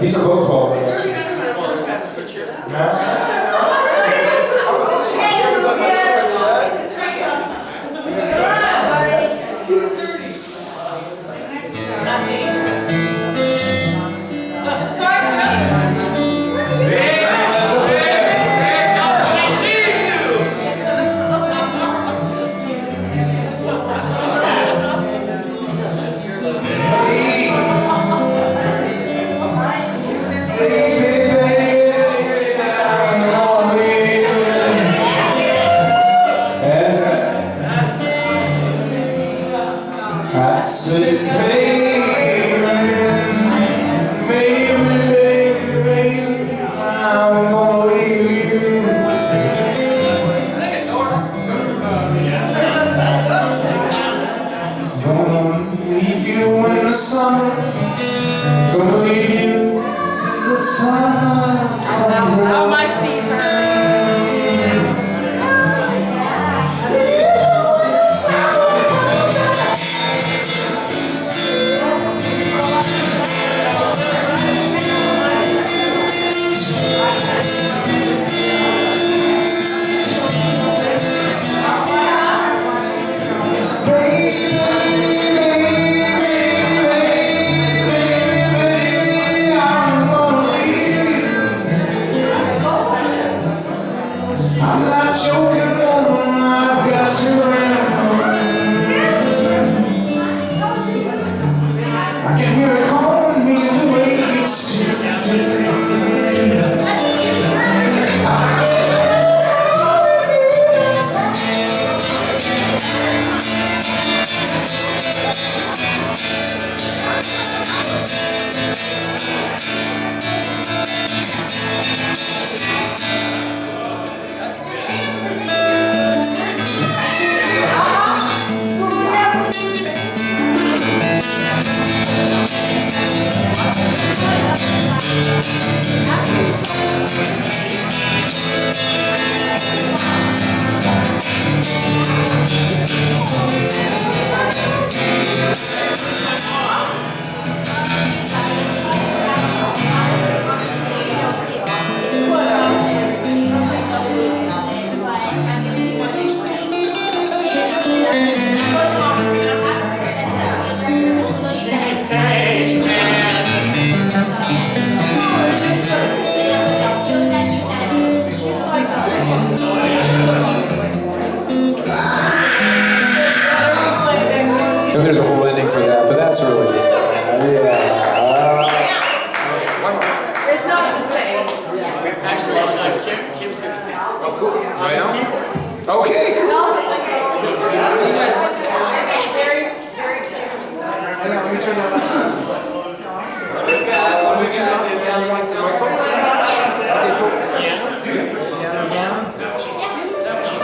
These are both 12, actually. There's a whole ending for that, but that's really, It's not the same. Actually, Kim's going to sing. oh, cool. I am? Okay, cool. So you guys, Hang on, let me turn that on. Let me turn on the microphone. Okay, cool.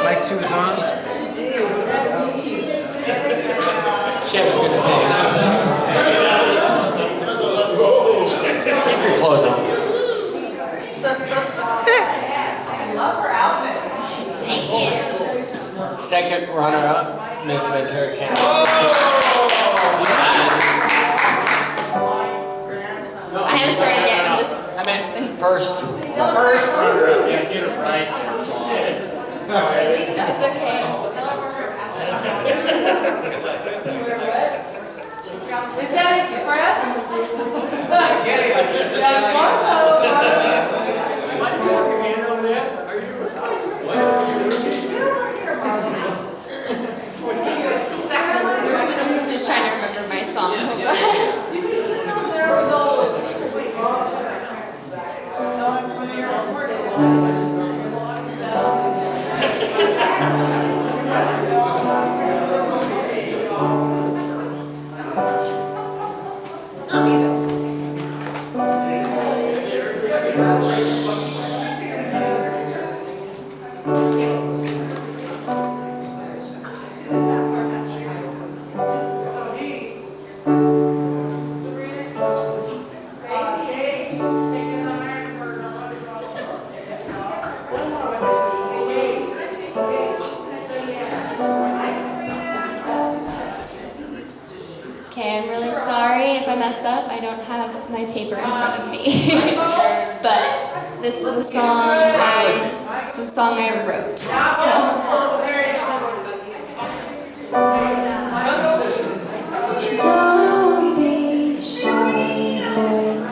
Mic 2 is on. Kim's going to sing. Keep your clothes on. I love her outfit. Thank you. Second runner-up, Miss Ventura County. I haven't started yet. I'm just. I meant first runner-up. Yeah, get it right. Sorry. It's okay. Is that Express? That's Marco. Just trying to remember my song. Hold on. mess up. I don't have my paper in front of me. But this is a song I wrote. So. Don't be shy, boy.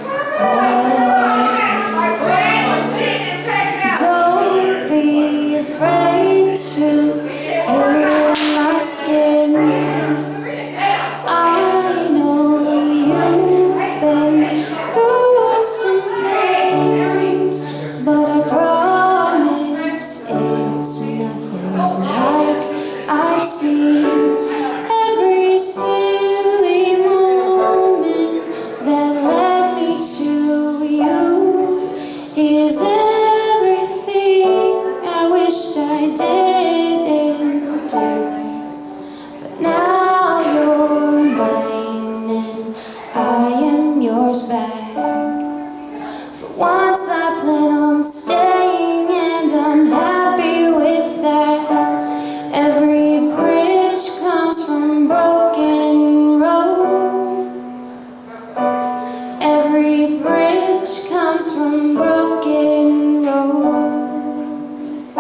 Don't be afraid to heal my skin. I know you've been through some pain, but I promise it's nothing like I've seen. Every silly moment that led me to you is everything I wished I didn't do. But now you're mine and I am yours back. For once I plan on staying and I'm happy with that. Every bridge comes from broken roads. Every bridge comes from broken roads.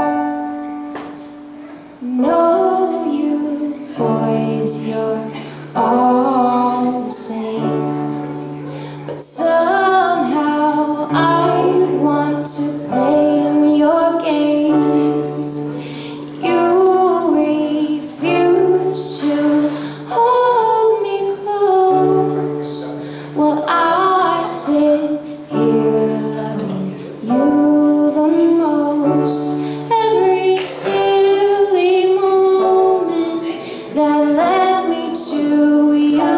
Know you boys, you're all the same, but somehow I want to play in your games. You refuse to hold me close while I sit here loving you the most. Every silly moment that led me to you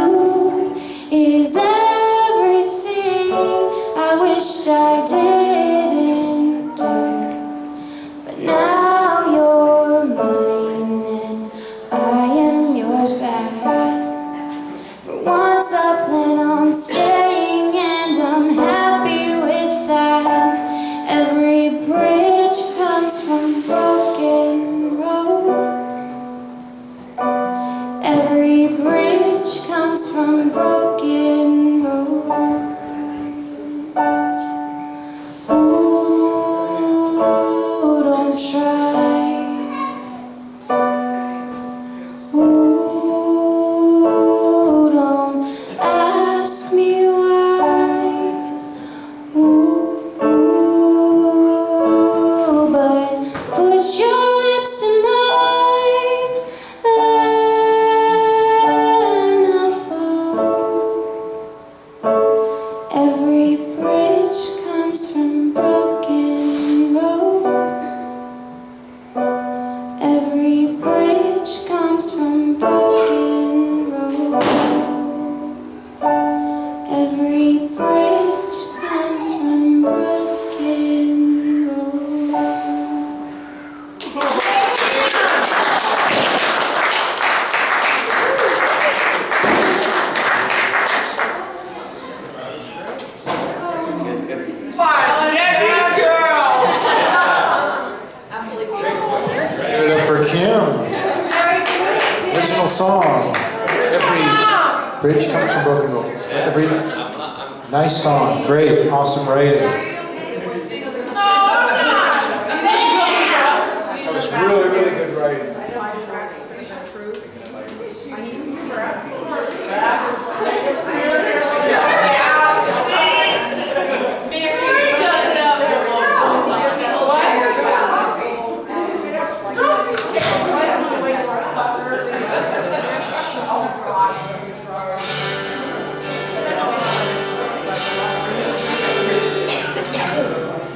is everything I wished I didn't do. But now you're mine and I am yours back. For once I plan on staying and I'm happy with that. Every bridge comes from broken roads. Every bridge comes from broken roads. Ooh, don't try. Ooh, don't ask me why. Ooh, but put your lips to mine, then I'll fall. Every bridge comes from broken roads. Every bridge comes from broken roads. Every bridge comes from broken roads. Give it up for Kim. Original song. Every bridge comes from broken roads. Every nice song. Great. Awesome writing. That was really, really good writing.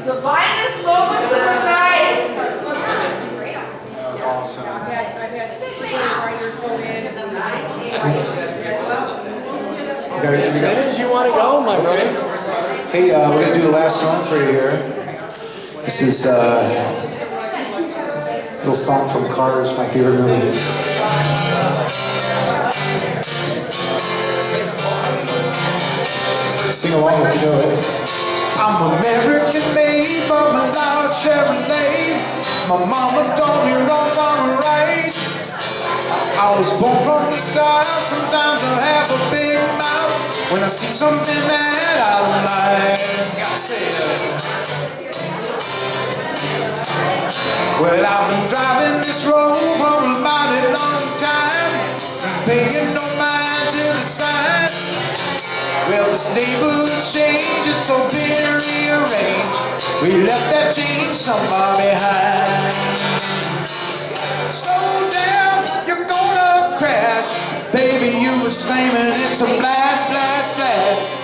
The finest moments of the night. Awesome. I've had writers go in and As you want to go, my brother. Hey, we're going to do the last song for you here. This is a little song from Cars, my favorite movie. Sing along if you know it. I'm American made from a loud Chevrolet. My mama told me wrong from right. I was born from the south, sometimes I have a big mouth. when I see something that I don't like. I say, well, I've been driving this road for a mighty long time, paying no mind to the signs. Well, this neighborhood's changed, it's so been rearranged. We left that change somewhere behind. Slow down, you're gonna crash. Baby, you were screaming, it's a blast, blast, blast.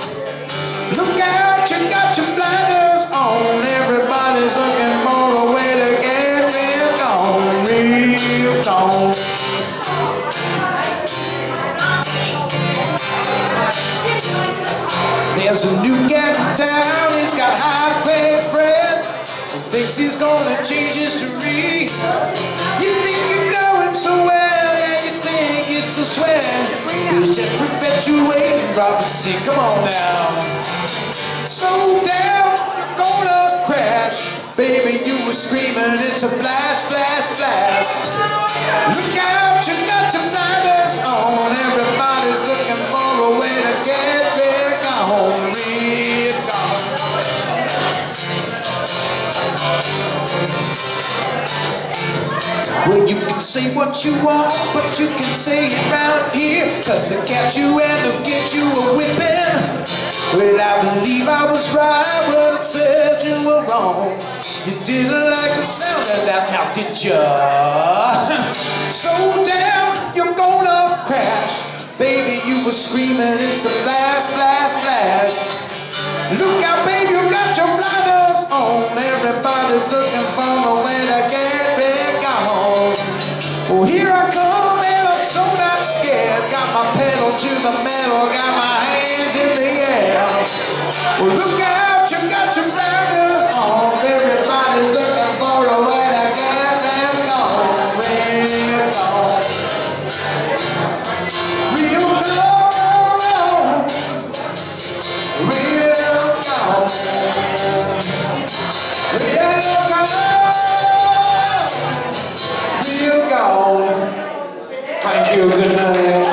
Look out, you got your blinders on. Everybody's looking for a way to get real gone, real gone. There's a new cat in town, he's got high-paid friends, and thinks he's gonna change history. You think you know him so well, yeah, you think it's a swell. He's just perpetuating prophecy, come on now. Slow down, you're gonna crash. Baby, you were screaming, it's a blast, blast, blast. Look out, you got your blinders on. Everybody's looking for a way to get there, gone, real gone. Well, you can say what you want, but you can say it round here, 'cause they'll catch you and they'll get you a whipping. Well, I believe I was right when I said you were wrong. You didn't like the sound of that, now did ya? Slow down, you're gonna crash. Baby, you were screaming, it's a blast, blast, blast. Look out, baby, you got your blinders on. Everybody's looking for a way to get back home. Well, here I come, and I'm so not scared. Got my pedal to the metal, got my hands in the air. Well, look out, you got your blinders on. Everybody's looking for a way to get back home. Real gone. Real gone. Real gone. Real gone. Real gone. Thank you, good night.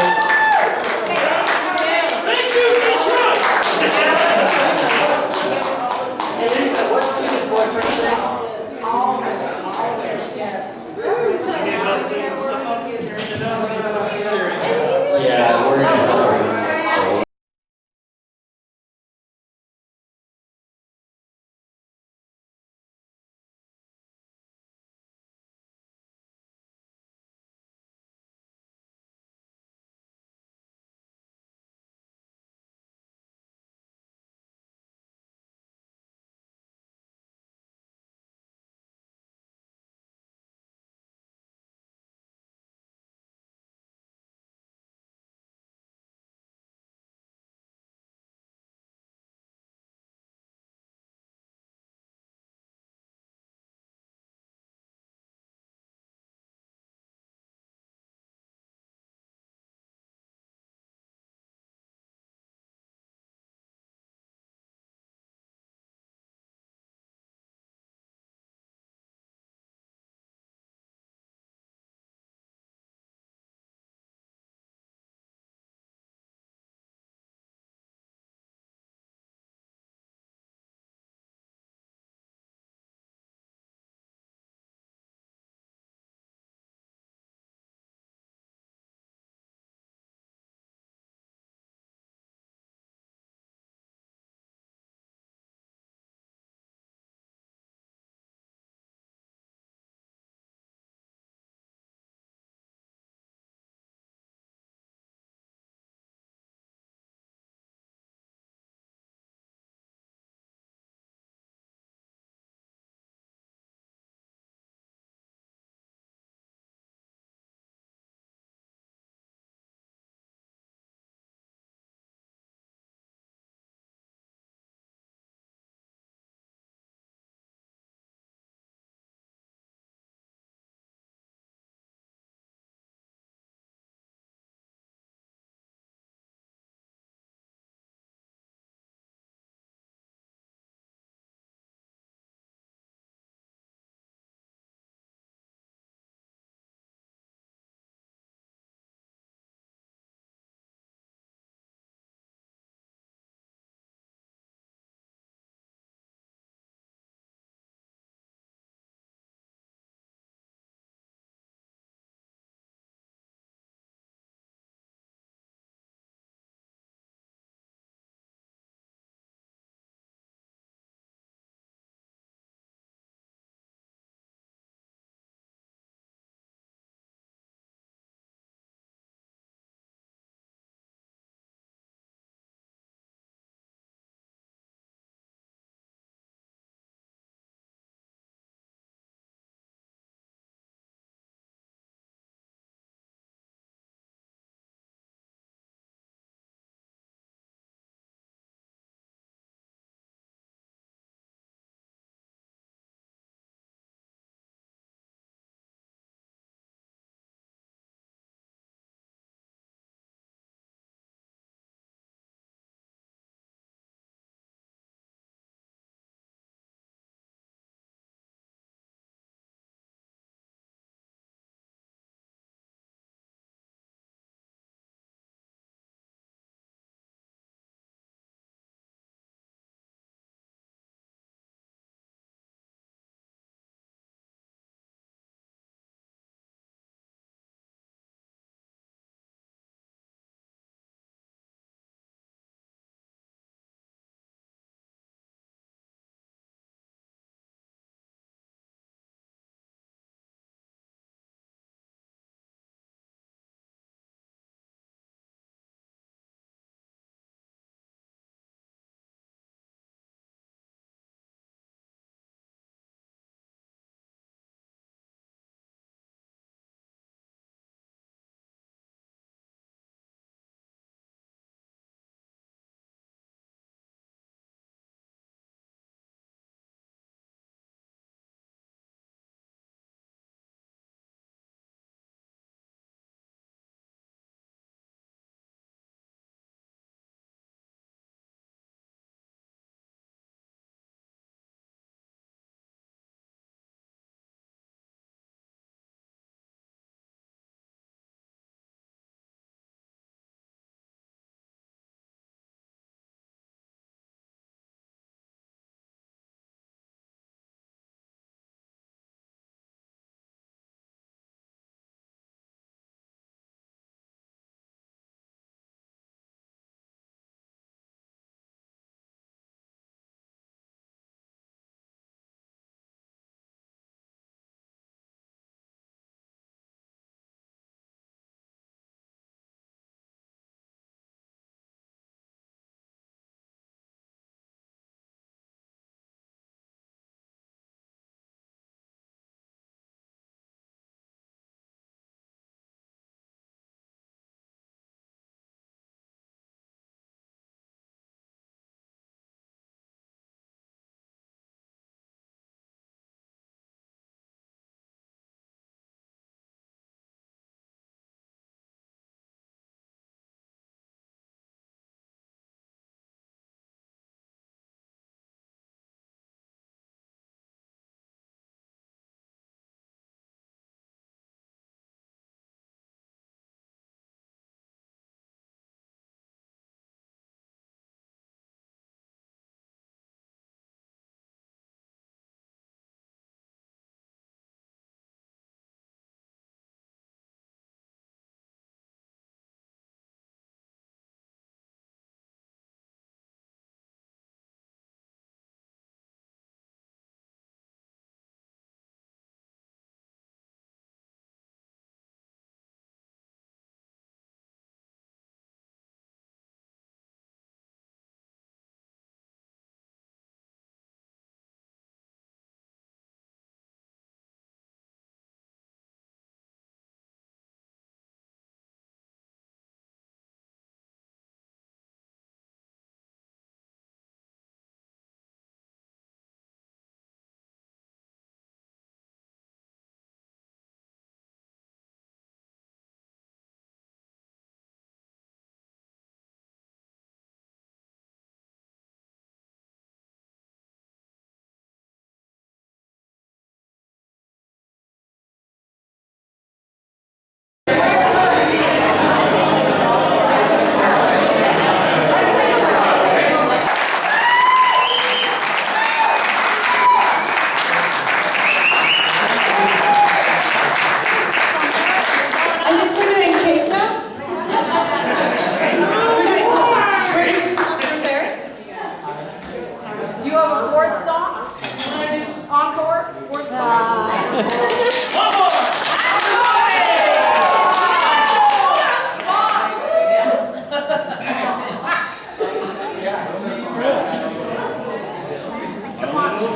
Thank you, Detroit!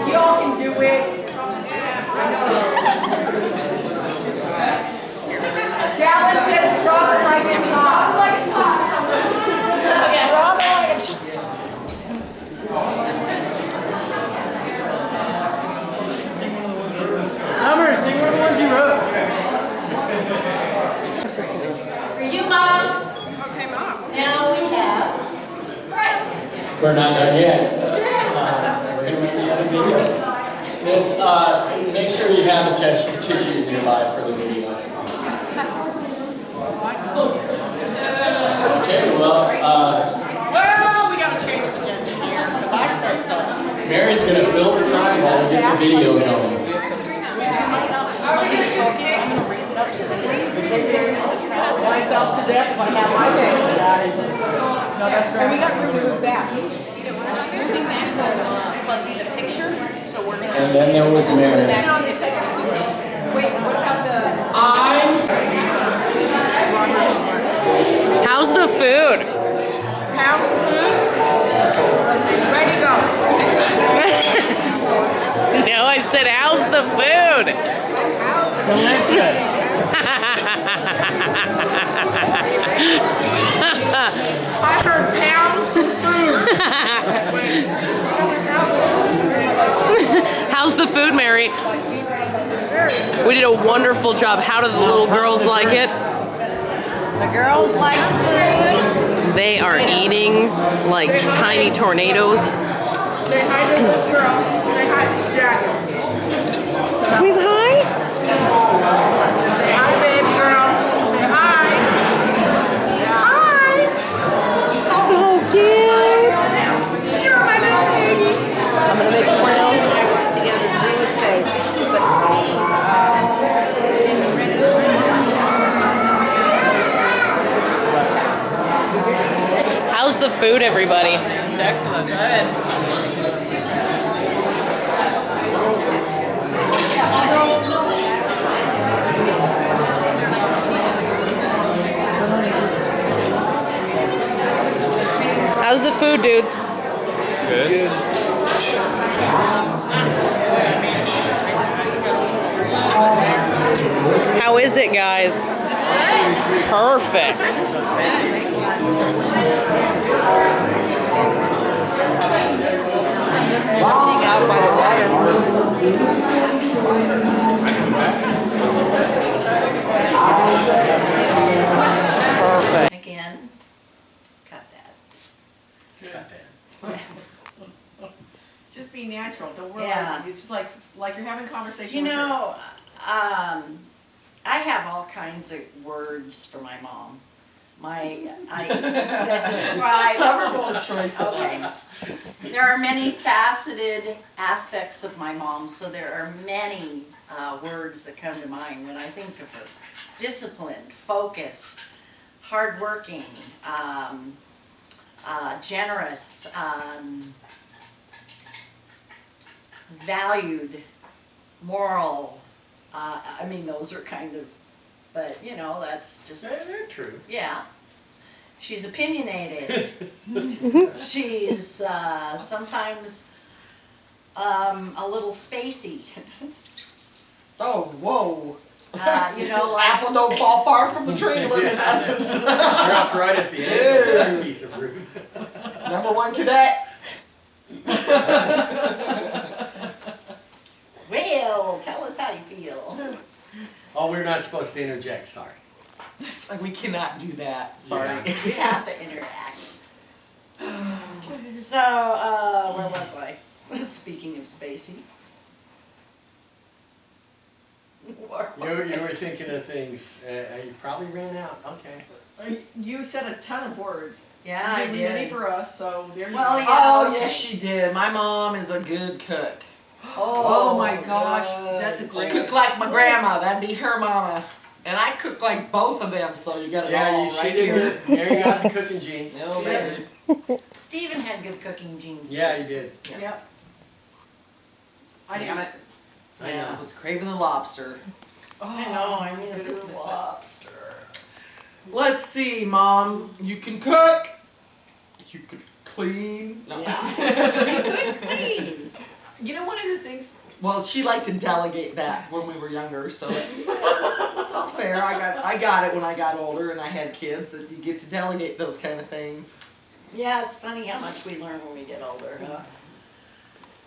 Y'all can do it. Dallas says drop it like it's hot. Like it's hot. Drop it like it's Summer, sing one of the ones you wrote. For you, Mom. Okay, Mom. Now we have. Right. We're not done yet. We're going to make the other video. This, make sure you have the tissues nearby for the video. Okay, well, Well, we gotta change the agenda here, because I said so. Mary's going to fill the time while we get the video going. I'm gonna raise it up so that myself to death if I have my things. No, that's great. And we got room to move back. moving back from Fuzzy the picture, so we're gonna. And then there was Mary. Wait, what about the... How's the food? Pounds of food? Ready to go. No, I said, how's the food? Delicious. I heard pounds of food. How's the food, Mary? We did a wonderful job. How do the little girls like it? The girls like food. They are eating like tiny tornadoes. Say hi to this girl. Say hi to Jack. With hi? Say hi, baby girl. Say hi. Hi. So cute. You're my little baby. I'm gonna make crowns. How's the food, everybody? It's excellent. Good. How's the food, dudes? Good. How is it, guys? Perfect. Sitting out by the water. Perfect. Again, cut that. Got that. Just be natural. Don't worry. Yeah. It's like you're having a conversation. You with her. know, I have all kinds of words for my mom. That describe. Summer bowl choice. Okay. There are many faceted aspects of my mom, so there are many words that come to mind when I think of her. Disciplined, focused, hardworking, generous, valued, moral. I mean, those are kind of, but you know, that's just. They're true. Yeah. She's opinionated. She's sometimes a little spacey. Oh, whoa. You know, like Apple don't fall far from the tree. Look at us. Dropped right at the end. It's that piece of fruit. #1 cadet. Well, tell us how you feel. Oh, we're not supposed to interject. Sorry. Like we cannot do that. Sorry. Yeah. We have to interact. So, where was I? Speaking of spacey. Where You was I? were thinking of things. You probably ran out. Okay. You said a ton of words. Yeah, I You did. Many did. for us, so there you Well, go. yeah. Oh, yes, she did. My mom is a good cook. Oh my gosh, that's a She great. cooked like my grandma. That'd be her mama. And I cook like both of them, so you got it Yeah, all she right did here. good. Mary got the cooking genes. No, baby. Stephen had good cooking genes. Yeah, you did. Yep. I damn it. I know. I was craving the lobster. I know, I miss goodness, the miss that. lobster. Let's see, Mom. You can cook. You could clean. No. You know, one of the things. Well, she liked to delegate that when we were younger, so it's all fair. I got it when I got older and I had kids that you get to delegate those kind of things. Yeah, it's funny how much we learn when we get older, huh?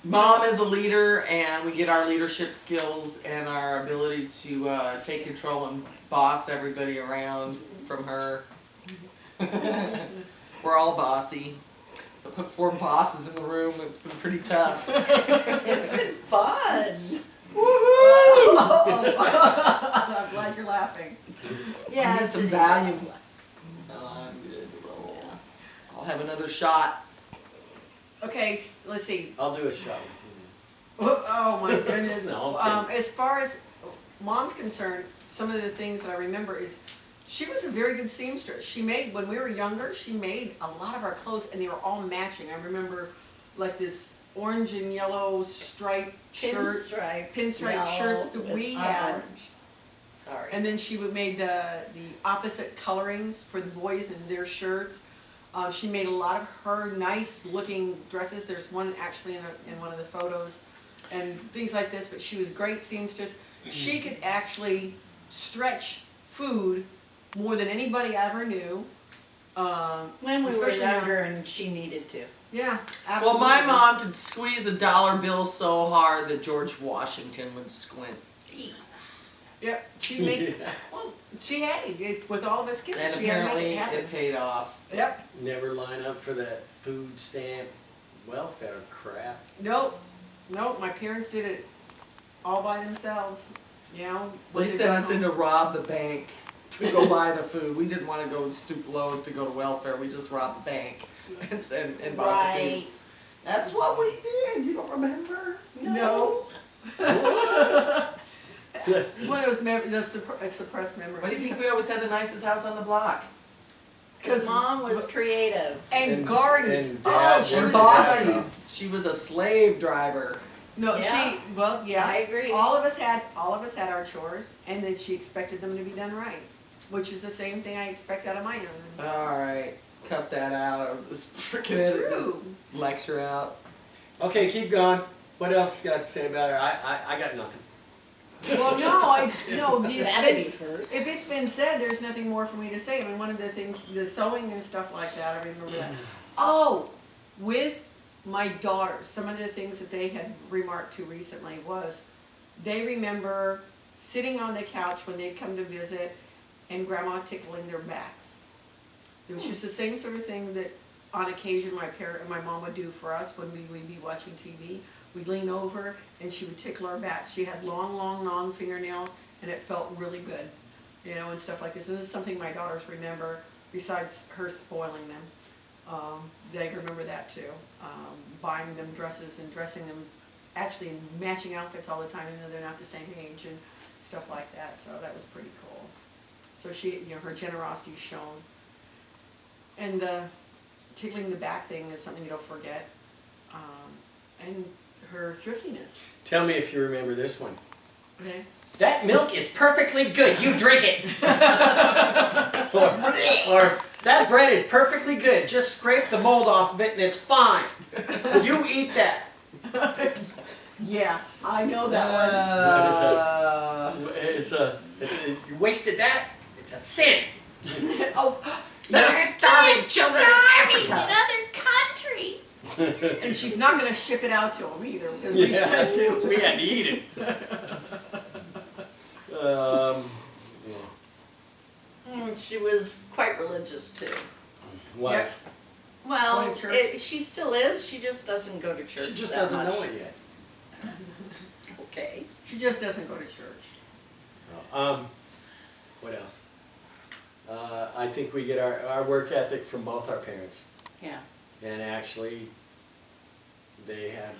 Mom is a leader, and we get our leadership skills and our ability to take control and boss everybody around from her. We're all bossy. So I put 4 bosses in the room. It's been pretty tough. It's been fun. Woohoo! I'm glad you're laughing. I Yeah, need some Valium. Oh, I'm good to roll. I'll have another shot. Okay, let's see. I'll do a shot with Oh my goodness. No, I'm kidding. As far as Mom's concerned, some of the things that I remember is she was a very good seamstress. She made, when we were younger, she made a lot of our clothes and they were all matching. I remember like this orange and yellow striped shirt, pinstripe shirts that we had. Orange. Sorry. And then she would make the opposite colorings for the boys and their shirts. She made a lot of her nice looking dresses. There's one actually in one of the photos and things like this, but she was a great seamstress. She could actually stretch food more than anybody I ever knew. When we were especially now. younger and she needed to. Yeah, Well, absolutely. my mom could squeeze a dollar bill so hard that George Washington would squint. Yep, she made, well, she had it with all of us kids. And She had to make apparently it happen. it paid off. Yep, you. Never line up for that food stamp welfare crap. nope, my parents did it all by themselves, you know. when They they sent got us in home. to rob the bank to go buy the food. We didn't want to go stoop low to go to welfare. We just robbed the bank and bought the food. Right. That's what we did. You don't remember? No. One of those suppressed memories. Why do you think we always had the nicest house on the block? Because Mom was creative. And gardened. and Oh, Dad she She was worked bossy. hard. She was a slave driver. No, Yeah. well, yeah. I agree. All of us had our chores, and then she expected them to be done right, which is the same thing I expect out of my youngins. All right, cut that out. I was just freaking It's edit this true. lecture out. Okay, keep going. What else you got to say about her? I got nothing. Well, no, That'd be first. if it's been said, there's nothing more for me to say. I mean, one of the things, the sewing and stuff like that, I remember that. Oh, with my daughters, some of the things that they had remarked to recently was, they remember sitting on the couch when they'd come to visit and Grandma tickling their backs. It was just the same sort of thing that on occasion my mom would do for us when we'd be watching TV. We'd lean over and she would tickle our backs. She had long fingernails and it felt really good, you know, and stuff like this. And this is something my daughters remember besides her spoiling them. They remember that too. Buying them dresses and dressing them actually in matching outfits all the time, even though they're not the same age and stuff like that. So that was pretty cool. So she, you know, her generosity is shown. And the tickling the back thing is something you don't forget. And her thriftiness. Tell me if you remember this one. Okay. That milk is perfectly good. You drink it. or that bread is perfectly good. Just scrape the mold off of it and it's fine. You eat that. Yeah, I know that You wasted that. It's a sin. one. Oh, They're starving children in Africa. other countries. and she's not going to ship it out to them either because we said to. we had to eat it. She was quite religious too. What? Yes. Well, Going to church? she still is. She just doesn't go to church. She just that doesn't much. know it yet. Okay. She just doesn't go to church. What else? I think we get our work ethic from both our parents. Yeah. And actually, they have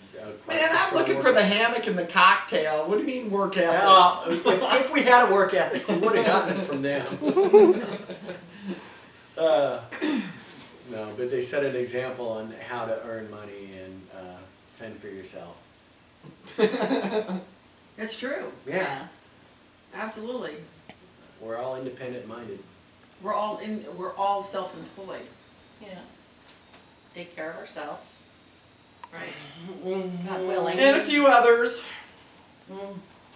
quite Man, a I'm strong looking work for the ethic. hammock and the cocktail. What do you mean work ethic? If we had a work ethic, we would have gotten it from them. No, but they set an example on how to earn money and fend for yourself. That's true, Yeah. absolutely. We're all independent minded. We're all self-employed, Yeah. Take care of ourselves. right? God willing. And a few others.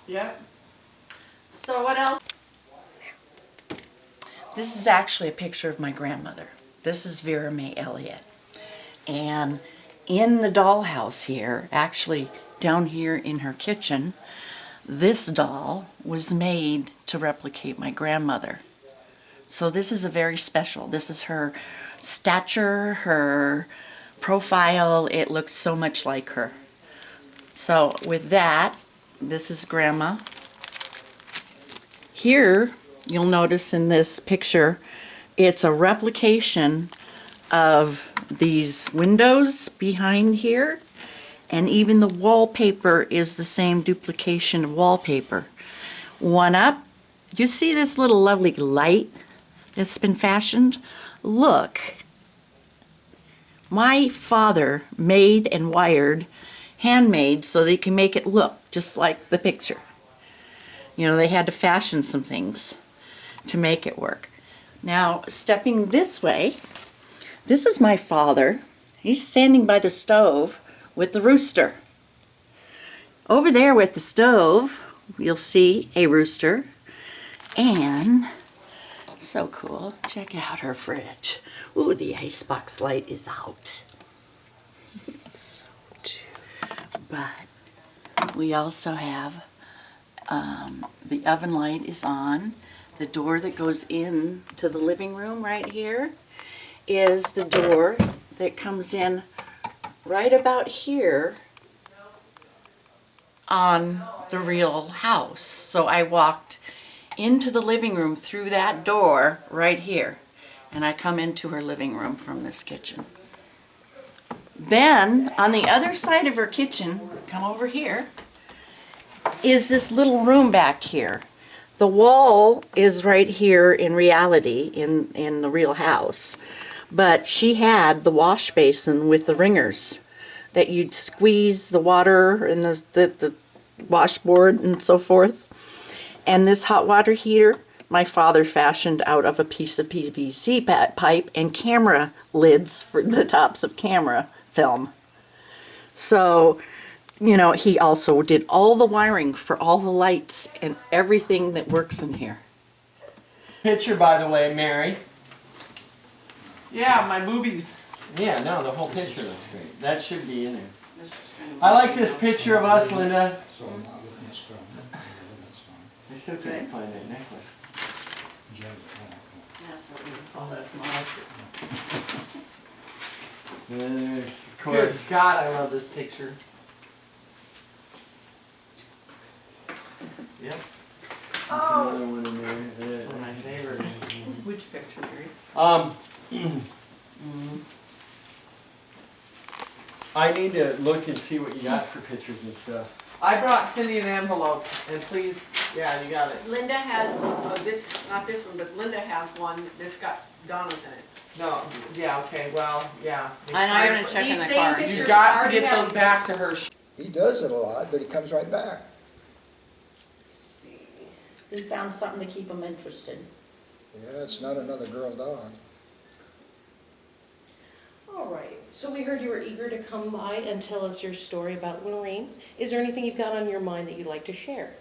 Yep. So what else? This is actually a picture of my grandmother. This is Vera Mae Elliott. And in the dollhouse here, actually down here in her kitchen, this doll was made to replicate my grandmother. So this is a very special. This is her stature, her profile. It looks so much like her. So with that, this is Grandma. Here, you'll notice in this picture, it's a replication of these windows behind here, and even the wallpaper is the same duplication of wallpaper. One up, you see this little lovely light that's been fashioned? Look, my father made and wired, handmade, so they can make it look just like the picture. You know, they had to fashion some things to make it work. Now, stepping this way, this is my father. He's standing by the stove with the rooster. Over there with the stove, you'll see a rooster. And, so cool, check out her fridge. Ooh, the icebox light is out. But we also have the oven light is on. The door that goes in to the living room right here is the door that comes in right about here on the real house. So I walked into the living room through that door right here, and I come into her living room from this kitchen. Then on the other side of her kitchen, come over here, is this little room back here. The wall is right here in reality in the real house, but she had the wash basin with the ringers that you'd squeeze the water and the washboard and so forth. And this hot water heater, my father fashioned out of a piece of PVC pipe and camera lids for the tops of camera film. So, you know, he also did all the wiring for all the lights and everything that works in here. Picture, by the way, Mary. Yeah, my movies. Yeah, no, the whole picture looks great. That should be in there. I like this picture of us, Linda. I still can't find that necklace. There's, of Good course. God, I love this picture. Yep, There's another one in there. it's one of my favorites. Which picture, Mary? I need to look and see what you got for pictures and stuff. I brought Cindy an envelope, and please, yeah, you got it. Linda has, not this one, but Linda has one that's got Donna's in it. No, yeah, okay, well, yeah. And I'm gonna check in the car. You got to get those back to her. He does it a lot, but he comes right back. We found something to keep them interested. Yeah, it's not another girl dog. All right, so we heard you were eager to come by and tell us your story about Lorraine. Is there anything you've got on your mind that you'd like to share?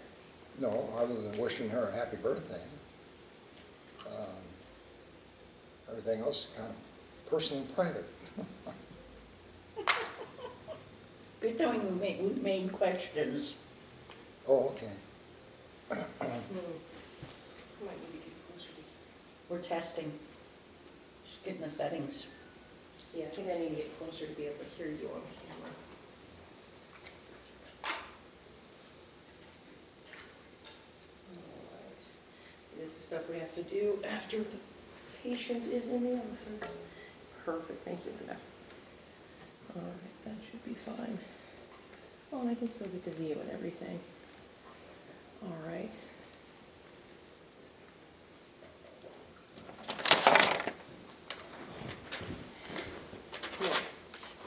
No, other than wishing her a happy birthday. Everything else is kind of personal and private. Good thing we made questions. Oh, okay. Might need to get closer to you. We're testing. Just getting the settings. Yeah, I think I need to get closer to be able to hear you on camera. All right. See, this is stuff we have to do after the patient is in the office. Perfect, thank you, Linda. All right, that should be fine. Oh, and I can still get the view and everything. All right.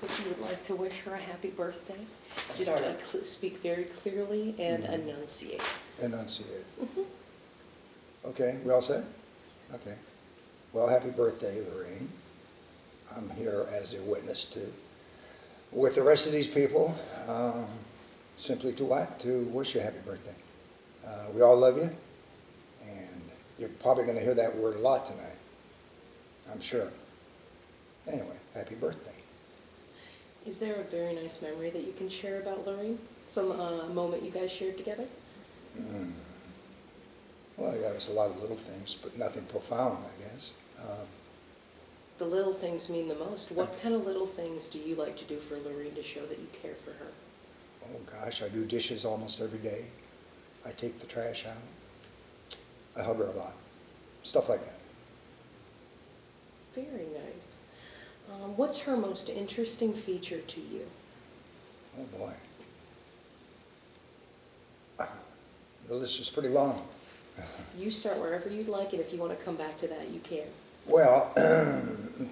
If you would like to wish her a happy birthday. Just speak very clearly and enunciate. Enunciate. Okay, we all set? Okay. Well, happy birthday, Lorraine. I'm here as a witness with the rest of these people, simply to wish you a happy birthday. We all love you, and you're probably going to hear that word a lot tonight, I'm sure. Anyway, happy birthday. Is there a very nice memory that you can share about Lorraine? Some moment you guys shared together? Well, yeah, there's a lot of little things, but nothing profound, I guess. The little things mean the most. What kind of little things do you like to do for Lorraine to show that you care for her? Oh gosh, I do dishes almost every day. I take the trash out. I hug her a lot. Stuff like that. Very nice. What's her most interesting feature to you? Oh boy. The list is pretty long. You start wherever you'd like, and if you want to come back to that, you can. Well,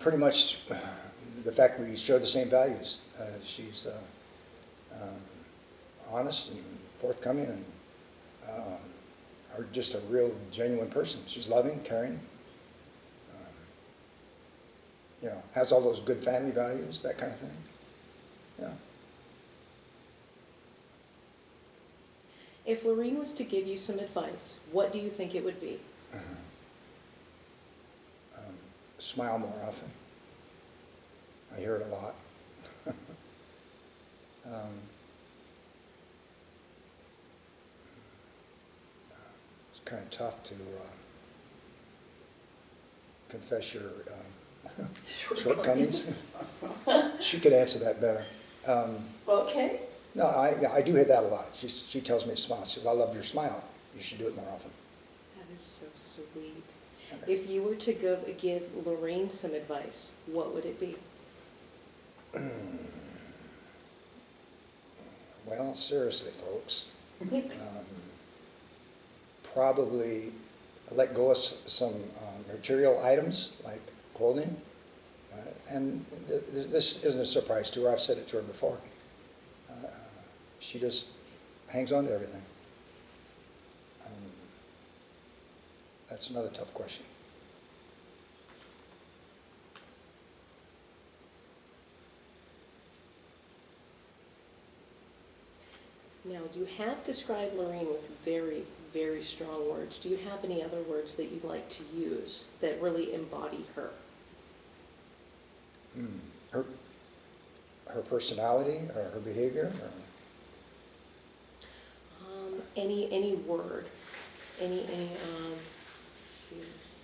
pretty much the fact we share the same values. She's honest and forthcoming, and just a real genuine person. She's loving, caring, has all those good family values, that kind of thing. Yeah. If Lorraine was to give you some advice, what do you think it would be? Smile more often. I hear it a lot. It's kind of tough to confess your shortcomings. She could answer that better. Okay. No, I do hear that a lot. She tells me to smile. She says, "I love your smile. You should do it more often." That is so sweet. If you were to give Lorraine some advice, what would it be? Well, seriously, folks, probably let go of some material items like clothing. And this isn't a surprise to her. I've said it to her before. She just hangs on to everything. That's another tough question. Now, you have described Lorraine with very, very strong words. Do you have any other words that you'd like to use that really embody her? Her personality or her behavior? Or? Any word,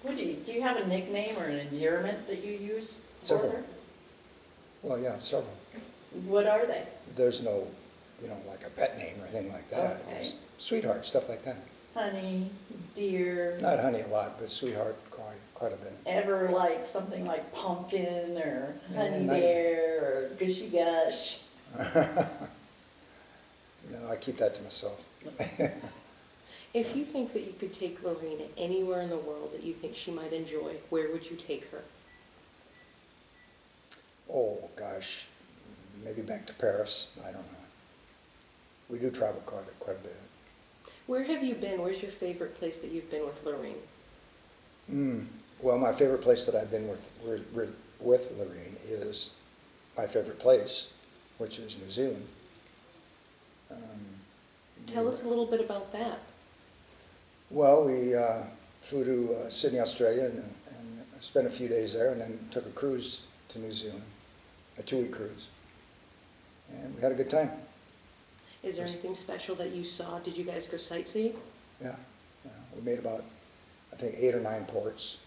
What do you have a nickname or an endearment that you use for Several. her? Well, yeah, several. What are they? There's no, like a pet name or anything like that. Okay. Just sweetheart, stuff like that. Honey, dear. Not honey a lot, but sweetheart quite a bit. Ever like something like pumpkin or honey not bear or gushy gush? No, I keep that to myself. If you think that you could take Lorraine anywhere in the world that you think she might enjoy, where would you take her? Oh, gosh, maybe back to Paris. I don't know. We do travel quite a bit. Where have you been? Where's your favorite place that you've been with Lorraine? Well, my favorite place that I've been with Lorraine is my favorite place, which is New Zealand. Tell us a little bit about that. Well, we flew to Sydney, Australia, and spent a few days there, and then took a cruise to New Zealand, a 2-week cruise. And we had a good time. Is there anything special that you saw? Did you guys go sightseeing? Yeah. We made about, I think, 8 or 9 ports.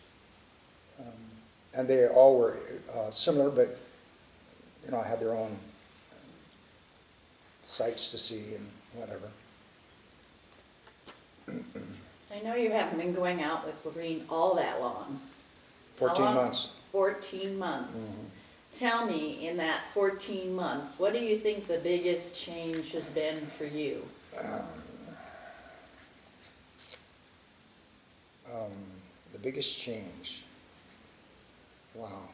And they all were similar, but, had their own sights to see and whatever. I know you haven't been going out with Lorraine all that long. 14 How long? months. 14 months. Tell me, in that 14 months, what do you think the biggest change has been for you? The biggest change. Wow.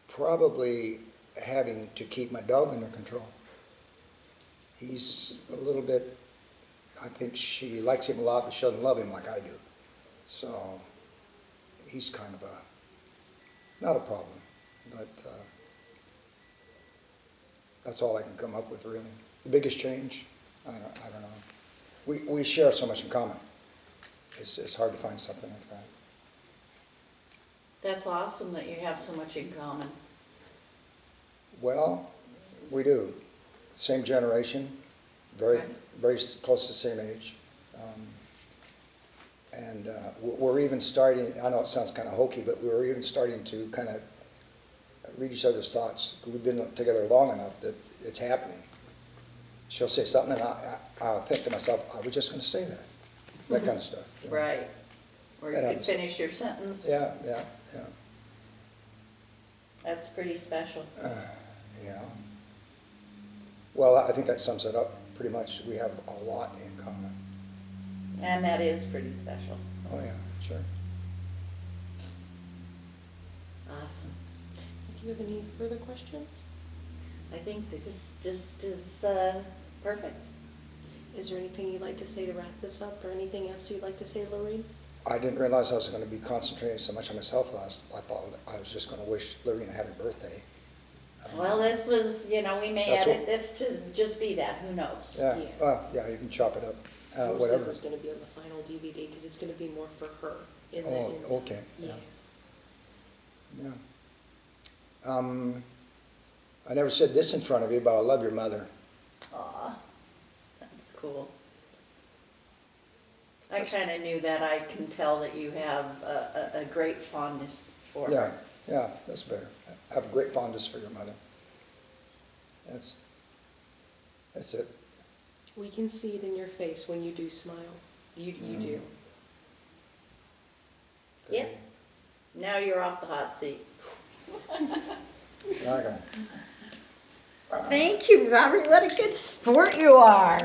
Probably having to keep my dog under control. He's a little bit, I think she likes him a lot, but she doesn't love him like I do. So he's kind of not a problem, but that's all I can come up with, really. The biggest change, I don't know. We share so much in common. It's hard to find something like that. That's awesome that you have so much in common. Well, we do. Same generation, very, Right. very close to the same age. And we're even starting, I know it sounds kind of hokey, but we're even starting to kind of read each other's thoughts. We've been together long enough that it's happening. She'll say something and I'll think to myself, I was just going to say that. That kind of stuff. You know? Right. Or you That could happens. finish your sentence. Yeah. That's pretty special. Yeah. Well, I think that sums it up pretty much. We have a lot in common. And that is pretty special. Oh, yeah, sure. Awesome. Do you have any further questions? I think this is just perfect. Is there anything you'd like to say to wrap this up, or anything else you'd like to say, Lorraine? I didn't realize I was going to be concentrating so much on myself last. I thought I was just going to wish Lorraine a happy birthday. Well, this was, we may That's edit what- this to just be that, who knows? Yeah, Yeah. well, yeah, you can chop it up, Most whatever. of this is gonna be on the final DVD, because it's gonna be more for her in the. Oh, okay, yeah. I never said this in front of you, but I love your mother. Aw, that's cool. I kind of knew that. I can tell that you have a great fondness for Yeah, her. yeah, that's better. I have a great fondness for your mother. That's it. We can see it in your face when you do smile. You do. Yeah. Now you're off the hot seat. Okay. Thank you, Robert. What a good sport you are.